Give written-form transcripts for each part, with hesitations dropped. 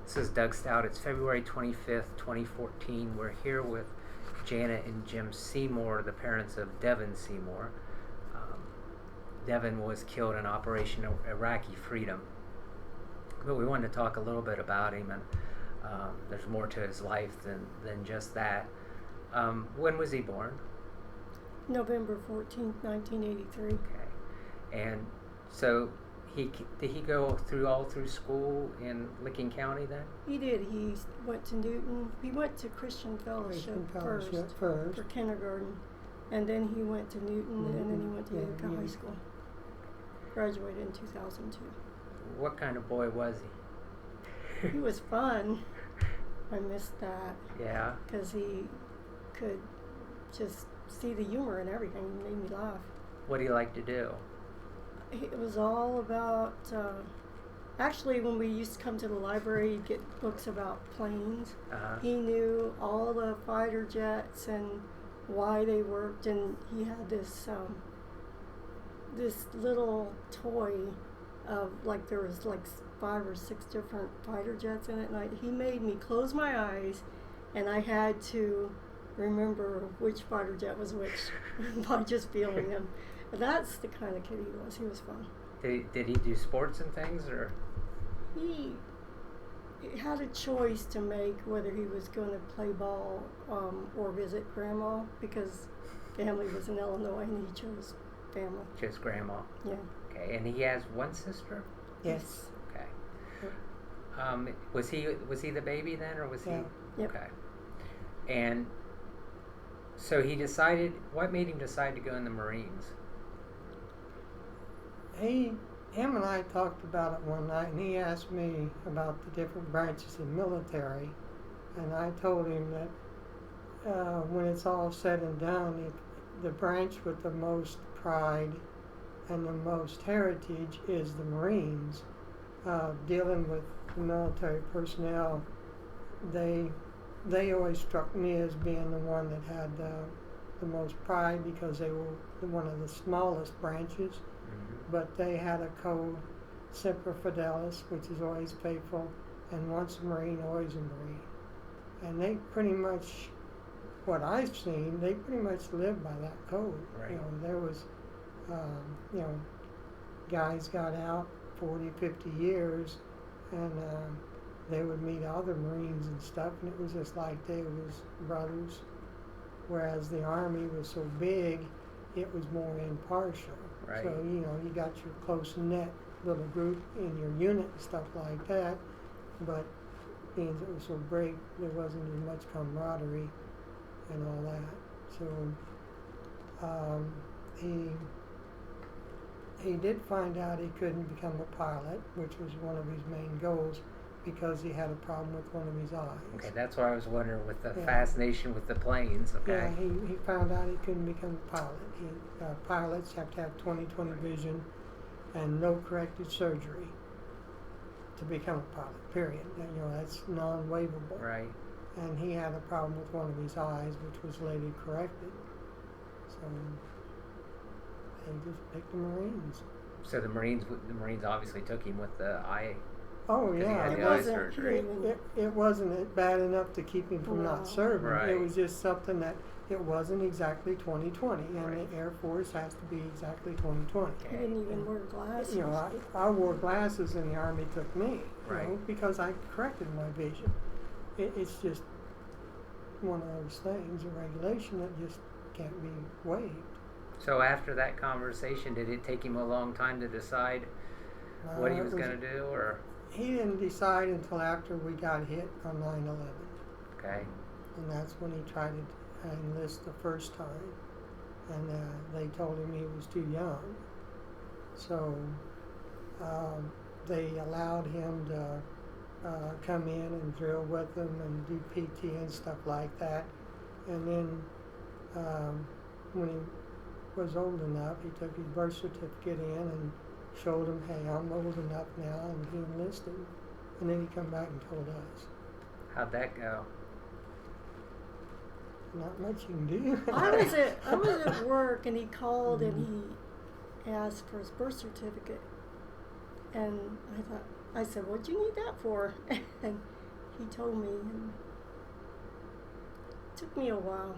This is Doug Stout. It's February 25th, 2014. We're here with Janet and Jim Seymour, the parents of Devon Seymour. Devon was killed in Operation Iraqi Freedom. But we wanted to talk a little bit about him, and there's more to his life than just that. When was he born? November 14th, 1983. Okay. And so did he go all through school in Licking County then? He did. He went to Newton. He went to Christian Fellowship first for kindergarten, and then he went to Newton, and then he went to Utica High School. Graduated in 2002. What kind of boy was he? He was fun. I missed that. Yeah. Because he could just see the humor in everything. He made me laugh. What do you like to do? It was all about, actually when we used to come to the library, he'd get books about planes. He knew all the fighter jets and why they worked, and he had this little toy of, like, there was like 5 or 6 different fighter jets in it, and he made me close my eyes, and I had to remember which fighter jet was which by just feeling them. That's the kind of kid he was. He was fun. Did he do sports and things, or? He had a choice to make whether he was going to play ball or visit Grandma, because family was in Illinois, and he chose family. Just Grandma. Yeah. Okay, and he has one sister? Yes. Okay. Was he the baby then, or was he? Yep. Okay. And so he decided. What made him decide to go in the Marines? Him and I talked about it one night, and he asked me about the different branches of military, and I told him that when it's all said and done, the branch with the most pride and the most heritage is the Marines. Dealing with the military personnel, they always struck me as being the one that had the most pride, because they were one of the smallest branches. But they had a code, Semper Fidelis, which is always faithful, and once a Marine, always a Marine. And they pretty much, what I've seen, they pretty much lived by that code. Right. You know, there was, guys got out 40, 50 years, and they would meet other Marines and stuff, and it was just like they was brothers. Whereas the Army was so big, it was more impartial. Right. So, you got your close-knit little group in your unit and stuff like that, but being it was so big, there wasn't as much camaraderie and all that. So he did find out he couldn't become a pilot, which was one of his main goals, because he had a problem with one of his eyes. Okay, that's what I was wondering with the fascination with the planes. Okay. Yeah, he found out he couldn't become a pilot. Pilots have to have 20/20 vision and no corrected surgery to become a pilot, period. That's non-waivable. Right. And he had a problem with one of his eyes, which was later corrected. So they just picked the Marines. So the Marines obviously took him with the eye. Oh yeah, He had the eye surgery. It wasn't bad enough to keep him from not serving. Right. It was just something that it wasn't exactly 20/20, and the Air Force has to be exactly 20/20. He didn't even wear glasses. I wore glasses, and the Army took me, Right. because I corrected my vision. It's just one of those things, a regulation that just can't be waived. So after that conversation, did it take him a long time to decide what he was going to do, or? He didn't decide until after we got hit on 9/11. Okay. And that's when he tried to enlist the first time, and they told him he was too young. So they allowed him to come in and drill with them and do PT and stuff like that. And then when he was old enough, he took his birth certificate in and showed him, hey, I'm old enough now, and he enlisted. And then he come back and told us. How'd that go? Not much you can do. I was at work, and he called and he asked for his birth certificate, and I said, "What'd you need that for?" And he told me, and it took me a while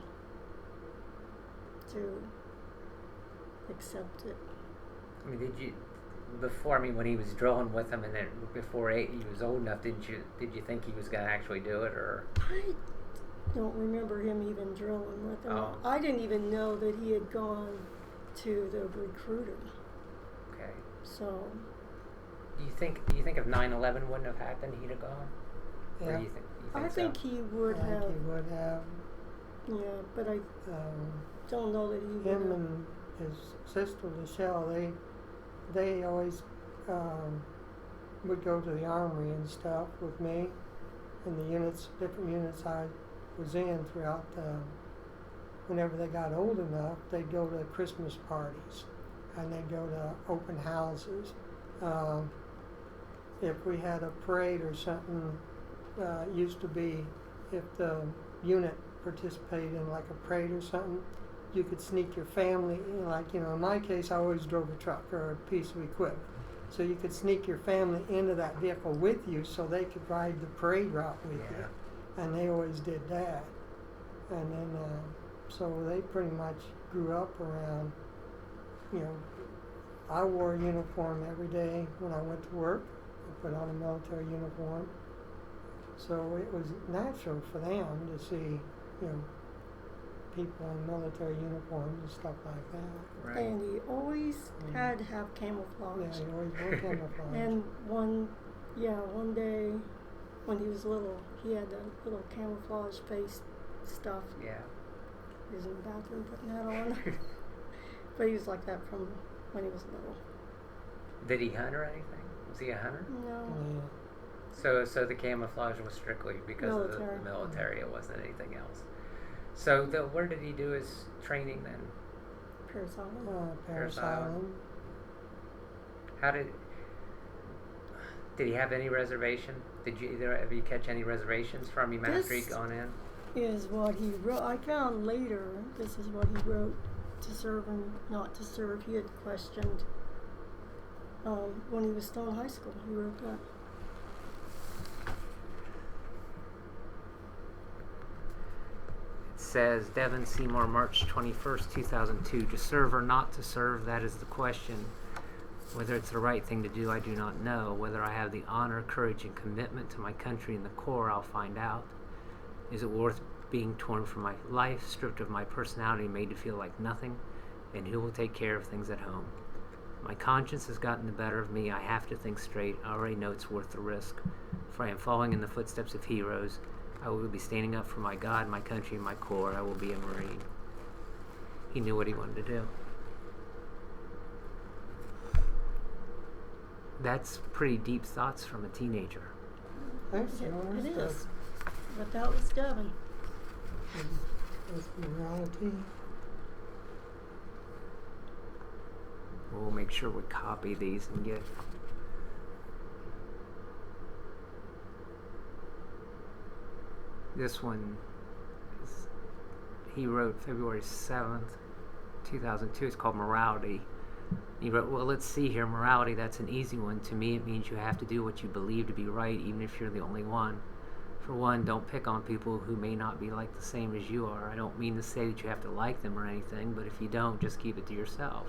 to accept it. I mean, did you before? I mean, when he was drilling with him, and then before he was old enough, did you think he was going to actually do it, or? I don't remember him even drilling with him. Oh. I didn't even know that he had gone to the recruiter. Okay. So. Do you think if 9/11 wouldn't have happened, he'd have gone? Yeah. Or do you think I so? think he would I have. think he would have. Yeah, but I don't know that he would Him have. and his sister Michelle, they always would go to the armory and stuff with me, and the different units I was in throughout whenever they got old enough, they'd go to Christmas parties, and they'd go to open houses. If we had a parade or something, it used to be if the unit participated in like a parade or something, you could sneak your family, in my case, I always drove a truck or a piece of equipment. So you could sneak your family into that vehicle with you so they could ride the parade route with you. And they always did that. And then, so they pretty much grew up around, I wore a uniform every day when I went to work. I put on a military uniform. So it was natural for them to see, people in military uniforms and stuff like that. Right. And he always had to have camouflage. Yeah, he always wore camouflage. And one day when he was little, he had the little camouflage face stuff. Yeah. He was in the bathroom putting that on. But he was like that from when he was little. Did he hunt or anything? Was he a hunter? No. Yeah. So the camouflage was strictly because of the military. It wasn't anything else. So where did he do his training then? Paris Island. Paris Island. Island. How did he have any reservation? Did you catch any reservations from him after he'd gone in? Is what he wrote. I found later. This is what he wrote to serve and not to serve. He had questioned when he was still in high school. He wrote that. Says Devon Seymour, March 21st, 2002. To serve or not to serve, that is the question. Whether it's the right thing to do, I do not know. Whether I have the honor, courage, and commitment to my country and the Corps, I'll find out. Is it worth being torn from my life, stripped of my personality, made to feel like nothing? And who will take care of things at home? My conscience has gotten the better of me. I have to think straight. I already know it's worth the risk. For I am following in the footsteps of heroes. I will be standing up for my God, my country, and my Corps. I will be a Marine. He knew what he wanted to do. That's pretty deep thoughts from a teenager. Thanks, It George. is. But that was Devon. That's morality. We'll make sure we copy these and get... This one, he wrote February 7th, 2002. It's called Morality. He wrote, well, let's see here. Morality, that's an easy one. To me, it means you have to do what you believe to be right, even if you're the only one. For one, don't pick on people who may not be like the same as you are. I don't mean to say that you have to like them or anything, but if you don't, just keep it to yourself.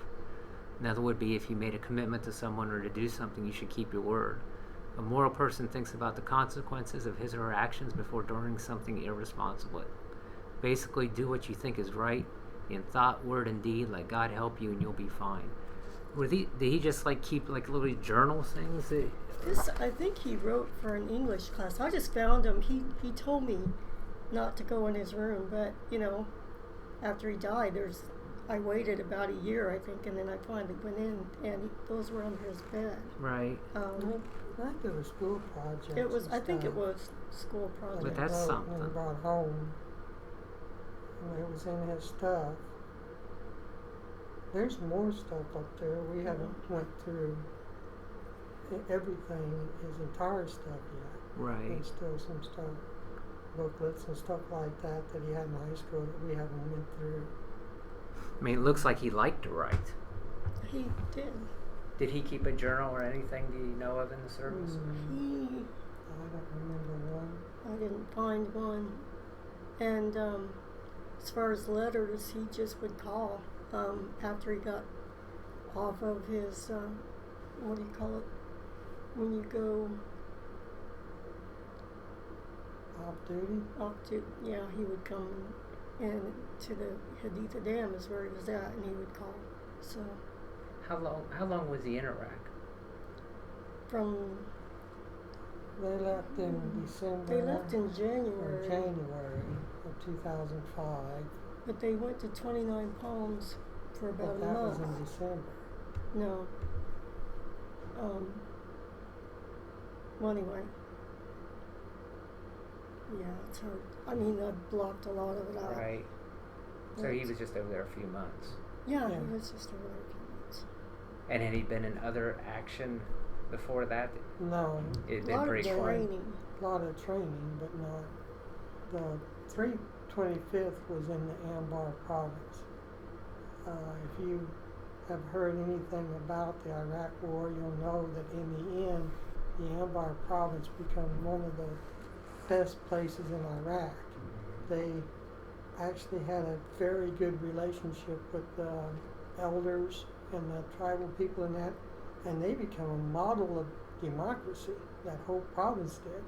Another would be if you made a commitment to someone or to do something, you should keep your word. A moral person thinks about the consequences of his or her actions before doing something irresponsible. Basically, do what you think is right in thought, word, and deed. Let God help you, and you'll be fine. Did he just keep little journal things? This, I think he wrote for an English class. I just found him. He told me not to go in his room, but after he died, I waited about a year, I think, and then I finally went in, and those were under his bed. Right. I think it was school projects. It was. I think it was school project. But that's something. And brought home. And it was in his stuff. There's more stuff up there. We haven't went through everything, his entire stuff yet. Right. There's still some stuff, booklets and stuff like that he had in high school that we haven't went through. I mean, it looks like he liked to write. He did. Did he keep a journal or anything do you know of in the service? I don't remember one. find one. And as far as letters, he just would call after he got off of his, what do you call it, when you go Off duty? off to, yeah, he would come in to the Haditha Dam is where he was at, and he would call. So How long was he in Iraq? from, They left in December. they left in or January, January of 2005. but they went to 29 Palms for about But a that was month. in December. No. Well, anyway. Yeah, it's hard. I mean, I blocked a lot of it out. Right. So he was just over there a few months. Yeah, Yeah. he was just over there a few months. And had he been in other action before that? No, It'd A been lot of pretty quiet. training. a lot of training, but not. The 325th was in the Anbar province. If you have heard anything about the Iraq War, you'll know that in the end, the Anbar province became one of the best places in Iraq. They actually had a very good relationship with the elders and the tribal people in that, and they became a model of democracy, that whole province did.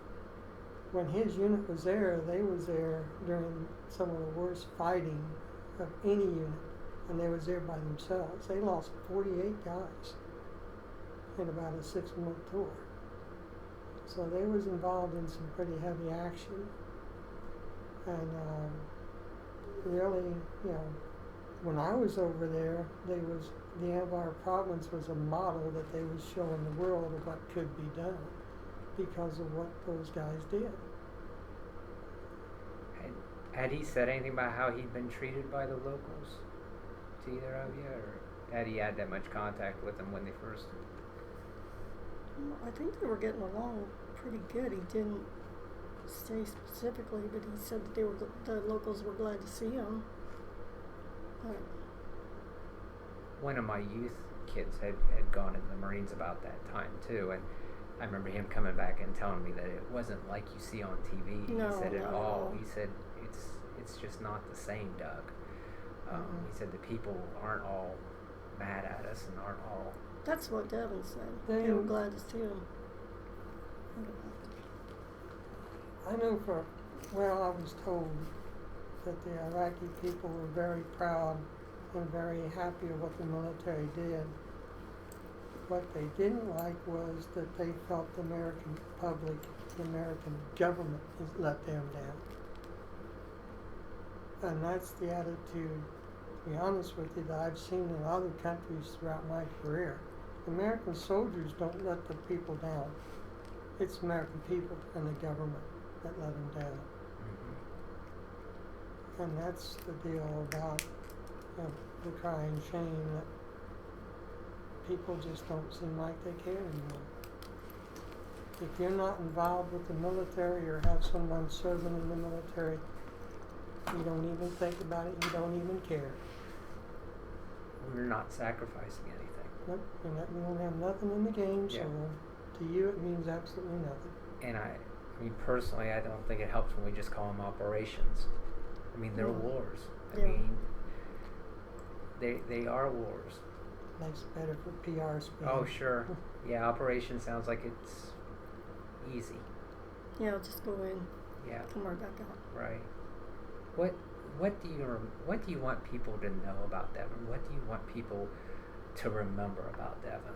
When his unit was there, they was there during some of the worst fighting of any unit, and they was there by themselves. They lost 48 guys in about a 6-month tour. So they was involved in some pretty heavy action, and really, you know, when I was over there, the Anbar province was a model that they was showing the world of what could be done because of what those guys did. Had he said anything about how he'd been treated by the locals to either of you, or had he had that much contact with them when they first? Well, I think they were getting along pretty good. He didn't say specifically, but he said that the locals were glad to see him. But One of my youth kids had gone in the Marines about that time too, and I remember him coming back and telling me that it wasn't like you see on TV. No, He said not at at all. all. He said it's just not the same, Doug. Mhm. He said the people aren't all mad at us and aren't all. that's what Devon said. They were glad to see him. I know I was told that the Iraqi people were very proud and very happy with what the military did. What they didn't like was that they felt the American public, the American government has let them down. And that's the attitude, to be honest with you, that I've seen in other countries throughout my career. American soldiers don't let the people down. It's American people and the government that let them down. Mm-hmm. And that's the deal about the crying shame that people just don't seem like they care anymore. If you're not involved with the military or have someone serving in the military, you don't even think about it, you don't even care. We're not sacrificing anything. Nope, you don't have nothing in the game, Yeah. so to you it means absolutely nothing. And I mean, personally, I don't think it helps when we just call them operations. I mean, they're No. wars. I Yeah. mean, they are wars. Makes it better for PR speed. Oh, sure. Yeah, operation sounds like it's easy. Yeah, just go in, Yeah, come right back out. right. What do you want people to know about Devon? What do you want people to remember about Devon?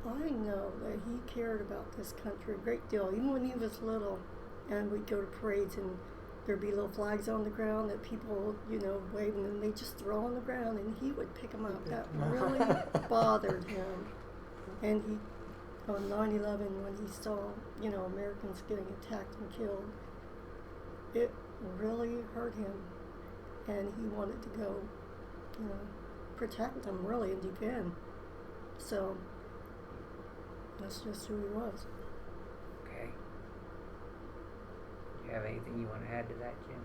I know that he cared about this country a great deal, even when he was little, and we'd go to parades and there'd be little flags on the ground that people, waving, and they just throw on the ground, and he would pick them up. That really bothered him. And he, on 9/11, when he saw, Americans getting attacked and killed, it really hurt him, and he wanted to go, protect them really and defend. So that's just who he was. Okay. Do you have anything you want to add to that, Jim?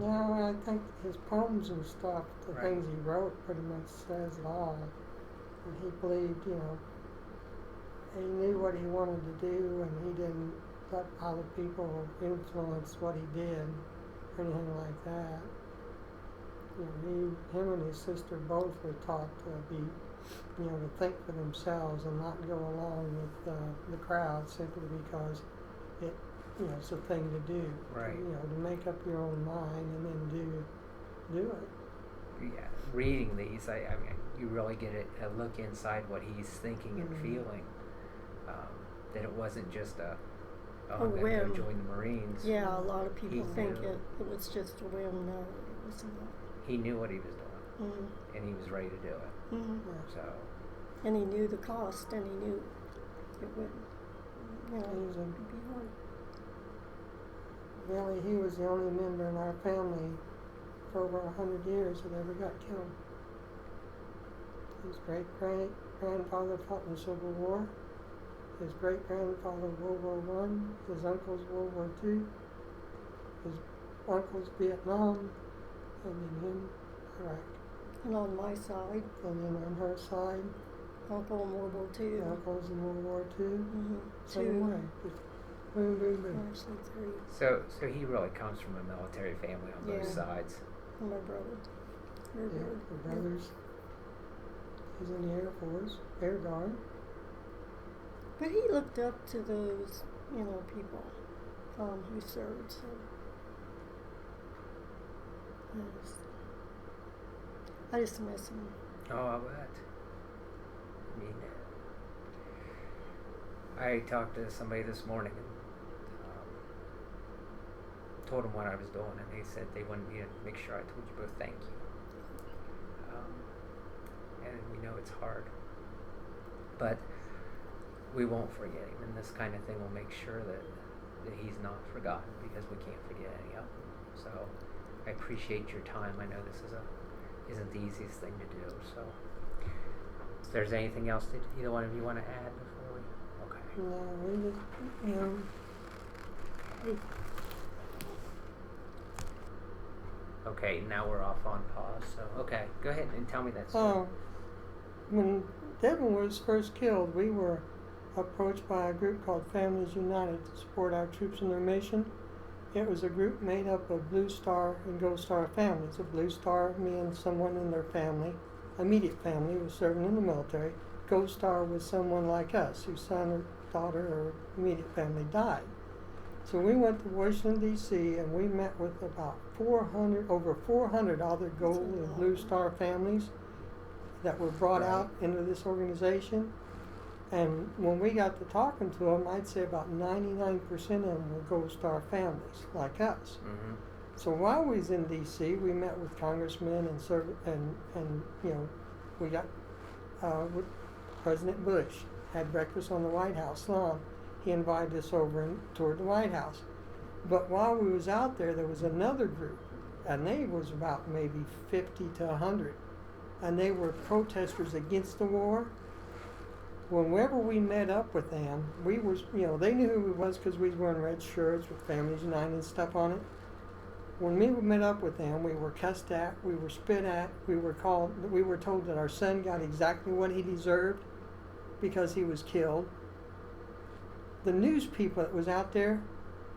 No, I think his poems and stuff, the Right. things he wrote pretty much says it all. And he believed, he knew what he wanted to do, and he didn't let other people influence what he did or anything like that. You know, him and his sister both were taught to be, you know, to think for themselves and not go along with the crowd simply because it, you know, it's a thing to do. Right. You know, to make up your own mind and then do it. Yeah, reading these, I mean, you really get a look inside what he's thinking and feeling. That it wasn't just I'm going to go whim. join the Marines. Yeah, a lot of people think knew. it was just a whim. No, it was not. He knew what he was doing, and he was ready to do it. So. And he knew the cost, and he knew it would, you know, be hard. Really, he was the only member in our family for over 100 years that ever got killed. His great-grandfather fought in the Civil War. His great-grandfather World War I. His uncle's World War II. His uncle's Vietnam. And then him, Iraq. And on my side, And then on her side, Uncle in World War II. uncles in World War II. Same Two. way. Just boom, boom, boom. Actually, three. So he really comes from a military family on both Yeah. sides. And my brother. Your Yeah, brother. the brothers. He's in the Air Force, Air Guard. But he looked up to those, you know, people who served. So I just miss him. Oh, I bet. I mean, I talked to somebody this morning and told them what I was doing, and they said they wanted me to make sure I told you both thank you. And we know it's hard, but we won't forget him, and this kind of thing will make sure that he's not forgotten, because we can't forget any of them. So I appreciate your time. I know this isn't the easiest thing to do. So if there's anything else that either one of you want to add before we? Okay. No, we just, you know, Okay, now we're off on pause. So okay, go ahead and tell me that story. when Devon was first killed, we were approached by a group called Families United to support our troops in their mission. It was a group made up of Blue Star and Gold Star families. A Blue Star means someone in their family, immediate family, was serving in the military. Gold Star was someone like us, whose son or daughter or immediate family died. So we went to Washington, D.C., and we met with about over 400 other Gold and Blue Star families that were brought out into this organization. And when we got to talking to them, I'd say about 99% of them were Gold Star families, like us. Mm-hmm. So while we was in D.C., we met with congressmen and you know, we got with President Bush, had breakfast on the White House lawn. He invited us over and toured the White House. But while we was out there was another group, and they was about maybe 50 to 100, and they were protesters against the war. Whenever we met up with them, we was, you know, they knew who we was because we was wearing red shirts with Families United and stuff on it. When we met up with them, we were cussed at, we were spit at, we were told that our son got exactly what he deserved because he was killed. The news people that was out there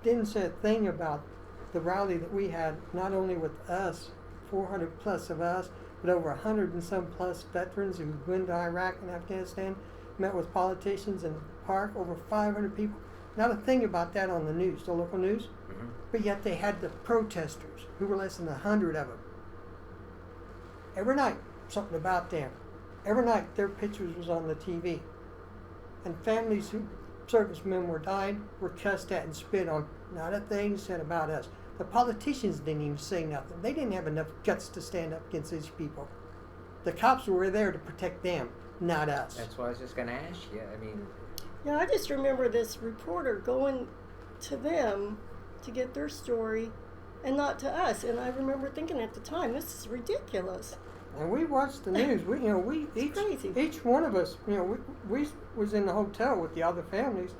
didn't say a thing about the rally that we had, not only with us, 400 plus of us, but over 100 and some plus veterans who went to Iraq and Afghanistan, met with politicians in the park, over 500 people. Not a thing about that on the news, the local news. Mm-hmm. But yet they had the protesters, who were less than 100 of them. Every night, something about them. Every night, their pictures was on the TV. And families who servicemen were died were cussed at and spit on. Not a thing said about us. The politicians didn't even say nothing. They didn't have enough guts to stand up against these people. The cops were there to protect them, not us. That's what I was just going to ask you. I mean, Yeah, I just remember this reporter going to them to get their story and not to us. And I remember thinking at the time, this is ridiculous. And we watched the news. Crazy. Each one of us, we was in the hotel with the other families,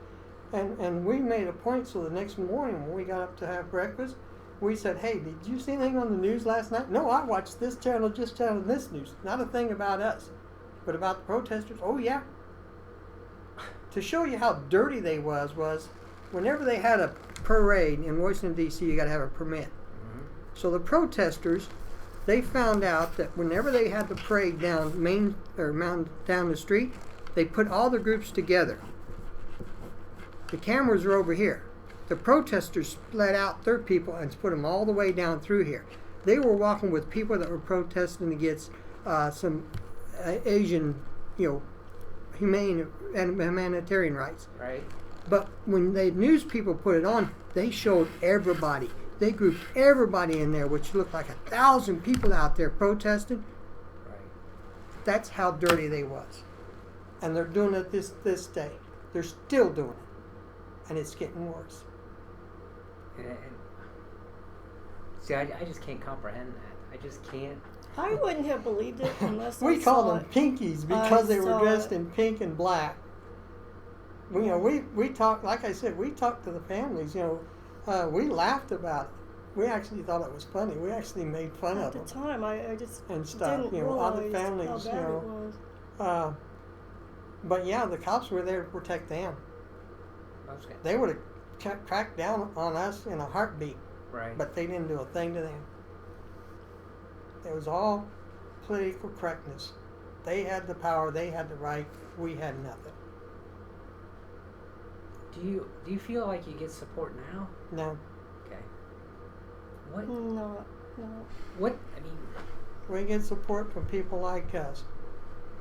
and we made a point. So the next morning when we got up to have breakfast, we said, "Hey, did you see anything on the news last night?" "No, I watched this channel, this news. Not a thing about us, but about the protesters." "Oh yeah." To show you how dirty they was whenever they had a parade in Washington, D.C., you got to have a permit. So the protesters, they found out that whenever they had the parade down down the street, they put all the groups together. The cameras are over here. The protesters split out their people and put them all the way down through here. They were walking with people that were protesting against some Asian, humane and humanitarian rights. Right. But when the news people put it on, they showed everybody. They grouped everybody in there, which looked like 1,000 people out there protesting. Right. That's how dirty they was. And they're doing it this day. They're still doing it. And it's getting worse. See, I just can't comprehend that. I just can't. I wouldn't have believed it unless We I called saw them it. pinkies because they were saw dressed it. in pink and black. We talked, like I said, we talked to the families. We laughed about it. We actually thought it was funny. We actually made fun At of the them time, I just and stuff. didn't Other realize families, how bad it was. But yeah, the cops were there to protect them. Okay. They would have cracked down on us in a heartbeat, Right. but they didn't do a thing to them. It was all political correctness. They had the power, they had the right, we had nothing. Do you feel like you get support now? No, Okay. What? No. What? I mean, we get support from people like us.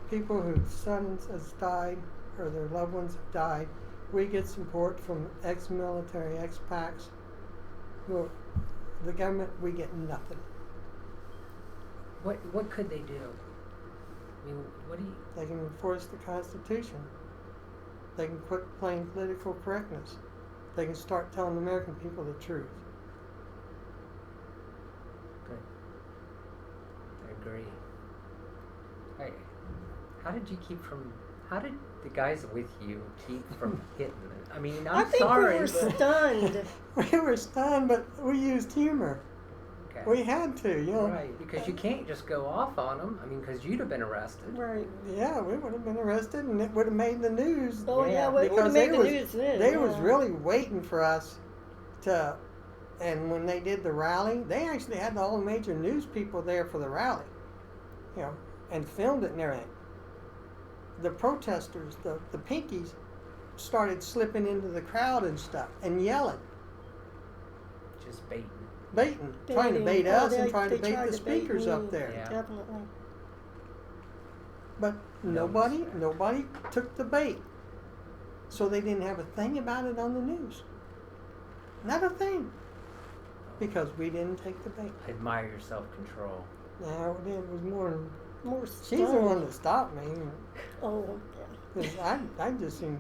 People whose sons has died or their loved ones have died. We get support from ex-military, ex-PACs. Well, the government, we get nothing. what could they do? I mean, what do you? They can enforce the Constitution. They can quit playing political correctness. They can start telling the American people the truth. Good. I agree. How did you keep from? How did the guys with you keep from hitting it? I mean, I I'm think sorry, we were but stunned. We were stunned, but we used humor. okay. We had to, Right, because you can't just go off on them. I mean, because you'd have been arrested. Right. Yeah, we would have been arrested, and it would have made the news. Oh Yeah, yeah, well, it would have because made the news then. They yeah. was really waiting for us to, and when they did the rally, they actually had all the major news people there for the rally, and filmed it and everything. The protesters, the pinkies, started slipping into the crowd and stuff and yelling, Just baiting. baiting, trying to bait Oh, us and trying to they bait tried the to bait speakers me. up there. Yeah. Definitely. But No nobody respect. took the bait. So they didn't have a thing about it on the news. Not a thing. Because we didn't take the bait. Admire your self-control. No, it was more. More She's the stunned. one that stopped me. Oh, yeah. 'Cause I just seemed,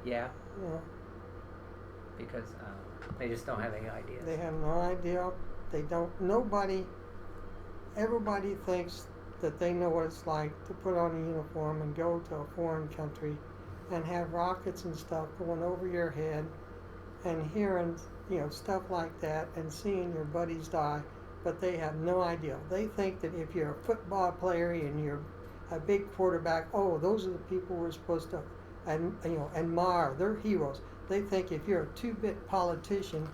Yeah, you know, because they just don't have any ideas. they have no idea. They don't. Everybody thinks that they know what it's like to put on a uniform and go to a foreign country and have rockets and stuff going over your head and hearing, stuff like that and seeing your buddies die, but they have no idea. They think that if you're a football player and you're a big quarterback, oh, those are the people we're supposed to admire. They're heroes. They think if you're a two-bit politician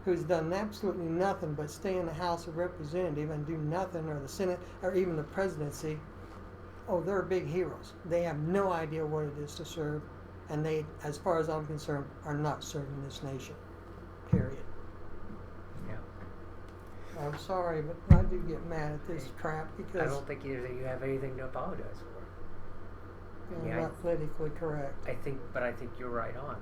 who's done absolutely nothing but stay in the House of Representatives and do nothing, or the Senate, or even the presidency, oh, they're big heroes. They have no idea what it is to serve, and they, as far as I'm concerned, are not serving this nation, period. Yeah. I'm sorry, but I do get mad at this crap I because don't think you have anything to apologize for. I'm Yeah, not politically correct. I think you're right on.